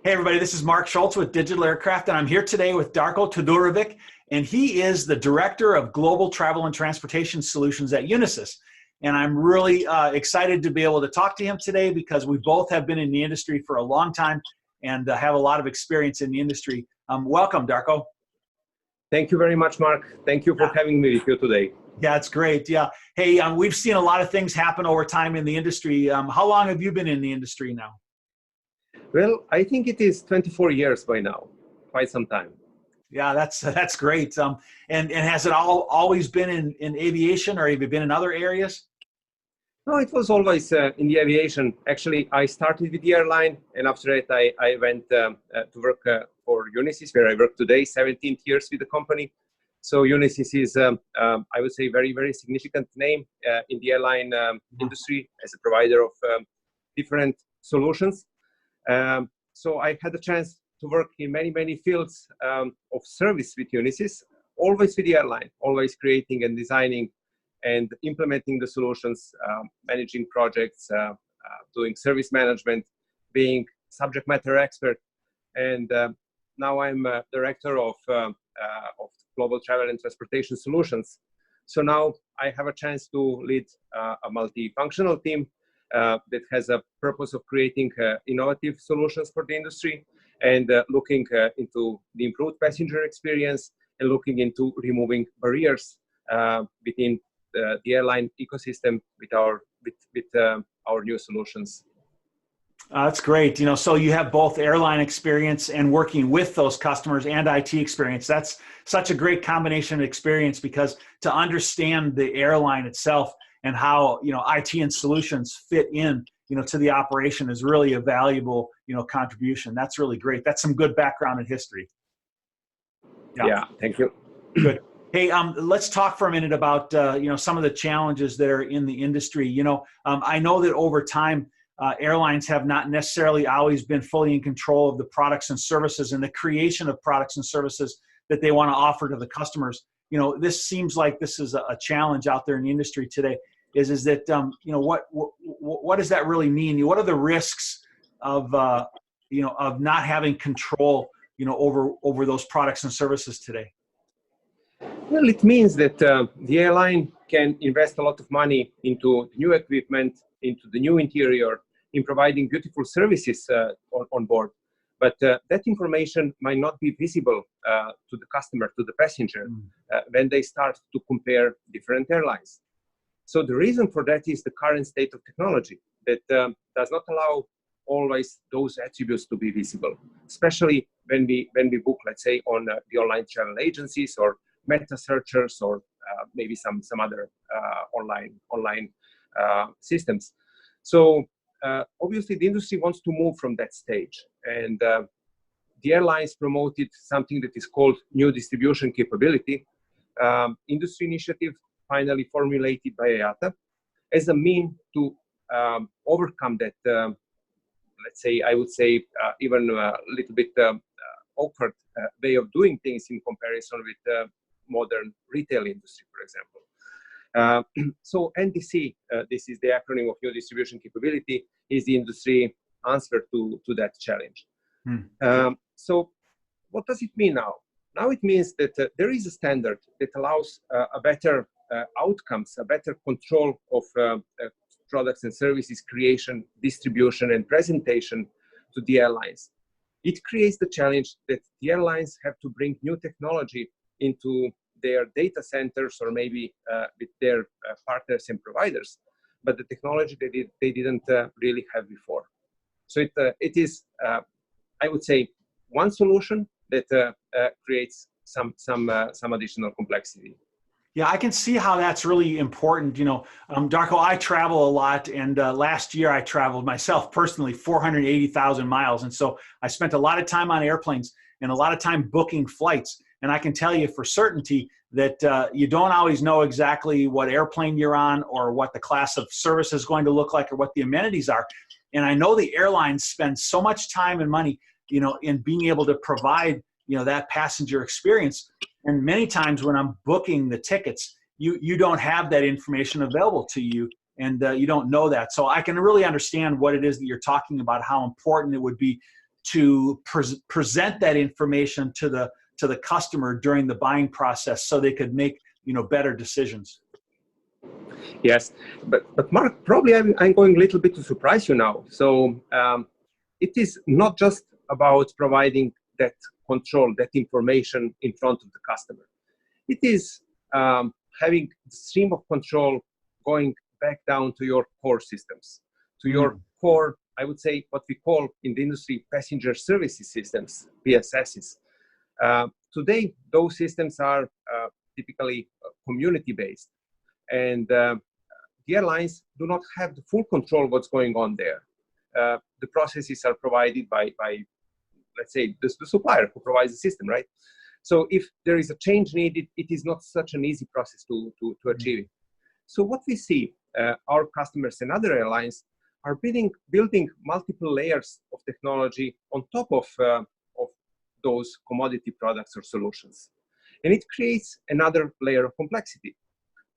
Hey everybody, this is Mark Schultz with Digital Aircraft, and I'm here today with Darko Todorovic, and he is the Director of Global Travel and Transportation Solutions at Unisys. And I'm really excited to be able to talk to him today because we both have been in the industry for a long time and have a lot of experience in the industry. Welcome, Darko. Thank you very much, Mark. Thank you for having me with you today. Yeah, it's great. Yeah. Hey, we've seen a lot of things happen over time in the industry. How long have you been in the industry now? Well, I think it is 24 years by now, quite some time. Yeah, that's great. And has it always been in aviation, or have you been in other areas? No, it was always in the aviation. Actually, I started with the airline, and after that, I went to work for Unisys, where I work today, 17 years with the company. So Unisys is, I would say, very, very significant name in the airline industry as a provider of different solutions. So I had a chance to work in many, many fields of service with Unisys, always with the airline, always creating and designing and implementing the solutions, managing projects, doing service management, being subject matter expert. And now I'm director of Global Travel and Transportation Solutions. So now I have a chance to lead a multifunctional team that has a purpose of creating innovative solutions for the industry and looking into the improved passenger experience and looking into removing barriers within the airline ecosystem with our new solutions. That's great. So you have both airline experience and working with those customers and IT experience. That's such a great combination of experience because to understand the airline itself and how IT and solutions fit in to the operation is really a valuable contribution. That's really great. That's some good background in history. Yeah, thank you. Good. Hey, let's talk for a minute about some of the challenges that are in the industry. I know that over time airlines have not necessarily always been fully in control of the products and services and the creation of products and services that they want to offer to the customers. This seems like this is a challenge out there in the industry today. Is that what does that really mean? What are the risks of of not having control over those products and services today? Well, it means that the airline can invest a lot of money into new equipment, into the new interior, in providing beautiful services on board. But that information might not be visible to the customer, to the passenger, when they start to compare different airlines. So the reason for that is the current state of technology that does not allow always those attributes to be visible, especially when we book, let's say, on the online travel agencies or meta searchers or maybe some other online systems. So obviously the industry wants to move from that stage, and the airlines promoted something that is called new distribution capability, industry initiative finally formulated by IATA as a mean to overcome that, let's say, I would say, even a little bit awkward way of doing things in comparison with modern retail industry, for example. So NDC, this is the acronym of New Distribution Capability, is the industry answer to that challenge. So what does it mean now? Now it means that there is a standard that allows a better outcomes, a better control of products and services creation, distribution, and presentation to the airlines. It creates the challenge that the airlines have to bring new technology into their data centers or maybe with their partners and providers, but the technology they didn't really have before. So it is, I would say, one solution that creates some additional complexity. Yeah, I can see how that's really important. Darko, I travel a lot, and last year I traveled myself personally 480,000 miles. And so I spent a lot of time on airplanes and a lot of time booking flights. And I can tell you for certainty that you don't always know exactly what airplane you're on or what the class of service is going to look like or what the amenities are. And I know the airlines spend so much time and money, in being able to provide, that passenger experience. And many times when I'm booking the tickets, you don't have that information available to you, and you don't know that. So I can really understand what it is that you're talking about, how important it would be to present that information to the customer during the buying process so they could make, better decisions. Yes, but Mark, probably I'm going a little bit to surprise you now. So it is not just about providing that control, that information in front of the customer. It is having the stream of control going back down to your core systems, to your core, I would say, what we call in the industry passenger services systems, PSSs. Today, those systems are typically community-based, and the airlines do not have the full control of what's going on there. The processes are provided by let's say, the supplier who provides the system, right? So if there is a change needed, it is not such an easy process to achieve it. So what we see, our customers and other airlines are building multiple layers of technology on top of those commodity products or solutions. And it creates another layer of complexity.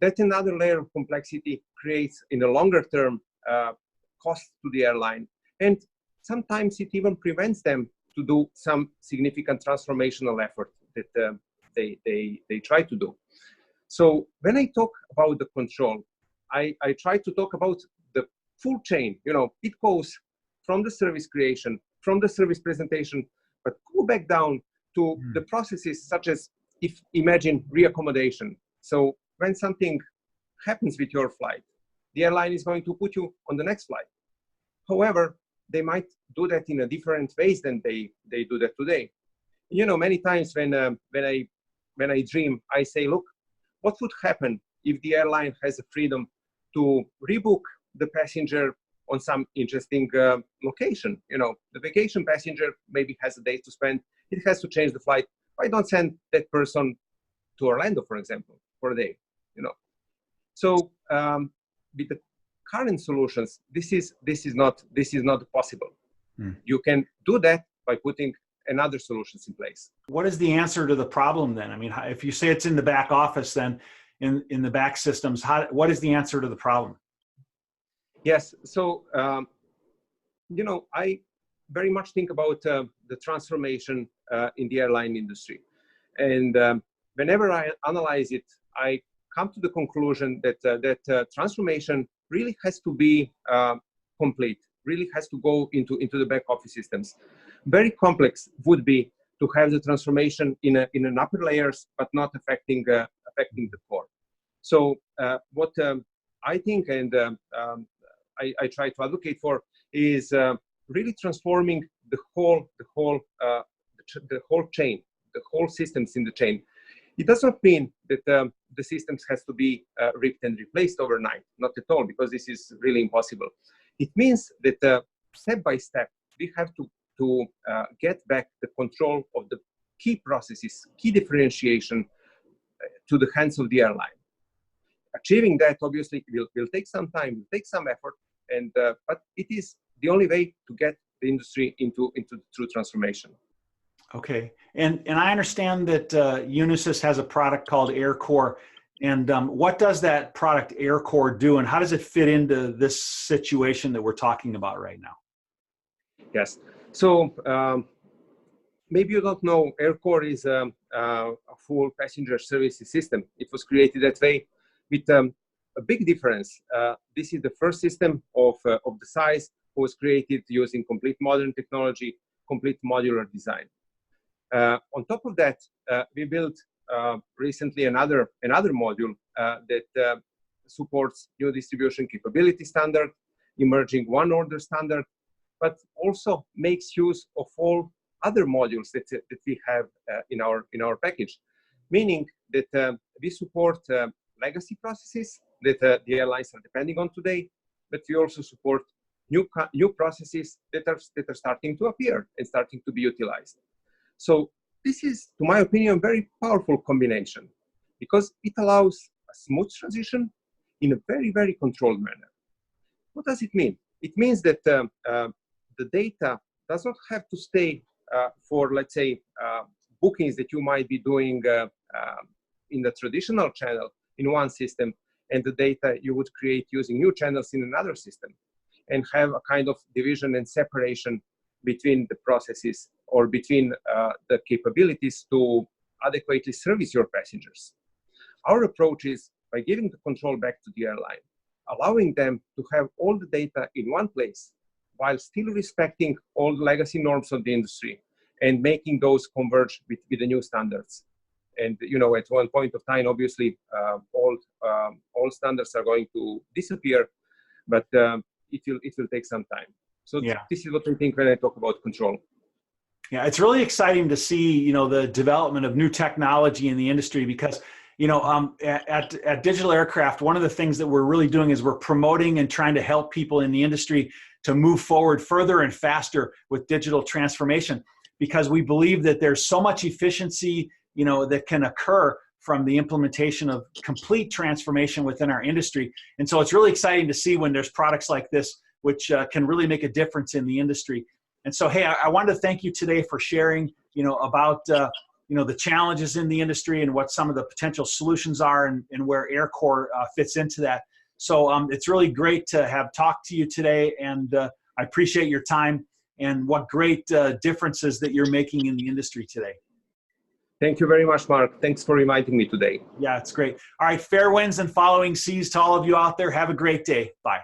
That another layer of complexity creates, in the longer term, cost to the airline. And sometimes it even prevents them to do some significant transformational effort that they try to do. So when I talk about the control, I try to talk about the full chain. It goes from the service creation, from the service presentation, but go back down to the processes such as, imagine reaccommodation. So when something happens with your flight, the airline is going to put you on the next flight. However, they might do that in a different ways than they do that today. Many times when I dream, I say, look, what would happen if the airline has the freedom to rebook the passenger on some interesting location? The vacation passenger maybe has a day to spend. It has to change the flight. Why don't send that person to Orlando, for example, for a day? So with the current solutions, this is not possible. You can do that by putting another solutions in place. What is the answer to the problem then? I mean, if you say it's in the back office, then in the back systems, what is the answer to the problem? Yes, so I very much think about the transformation in the airline industry, and whenever I analyze it, I come to the conclusion that transformation really has to be complete, really has to go into the back office systems. Very complex would be to have the transformation in an upper layers, but not affecting the core. So what I think, and I try to advocate for, is really transforming the whole chain, the whole systems in the chain. It does not mean that the systems has to be ripped and replaced overnight, not at all, because this is really impossible. It means that step by step, we have to get back the control of the key processes, key differentiation to the hands of the airline. Achieving that obviously will take some time, will take some effort, and but it is the only way to get the industry into true transformation. Okay, and I understand that Unisys has a product called AirCore, and what does that product AirCore do, and how does it fit into this situation that we're talking about right now? Yes, so maybe you don't know, AirCore is a full passenger services system. It was created that way with a big difference. This is the first system of the size was created using complete modern technology, complete modular design. On top of that, we built recently another module that supports new distribution capability standard, emerging one order standard, but also makes use of all other modules that we have in our package, meaning that we support legacy processes that the airlines are depending on today, but we also support new processes that are starting to appear and starting to be utilized. So this is, to my opinion, a very powerful combination because it allows a smooth transition in a very, very controlled manner. What does it mean? It means that the data does not have to stay for, let's say, bookings that you might be doing in the traditional channel in one system, and the data you would create using new channels in another system, and have a kind of division and separation between the processes or between the capabilities to adequately service your passengers. Our approach is by giving the control back to the airline, allowing them to have all the data in one place while still respecting all the legacy norms of the industry and making those converge with the new standards. And at one point of time, obviously, all standards are going to disappear, but it will take some time. So Yeah. this is what I think when I talk about control. Yeah, it's really exciting to see, the development of new technology in the industry because, at Digital Aircraft, one of the things that we're really doing is we're promoting and trying to help people in the industry to move forward further and faster with digital transformation because we believe that there's so much efficiency, that can occur from the implementation of complete transformation within our industry. And so it's really exciting to see when there's products like this, which can really make a difference in the industry. And so, hey, I wanted to thank you today for sharing, about, the challenges in the industry and what some of the potential solutions are and where AirCore fits into that. So it's really great to have talked to you today. And I appreciate your time and what great differences that you're making in the industry today. Thank you very much, Mark. Thanks for reminding me today. Yeah, it's great. All right, fair winds and following seas to all of you out there. Have a great day. Bye.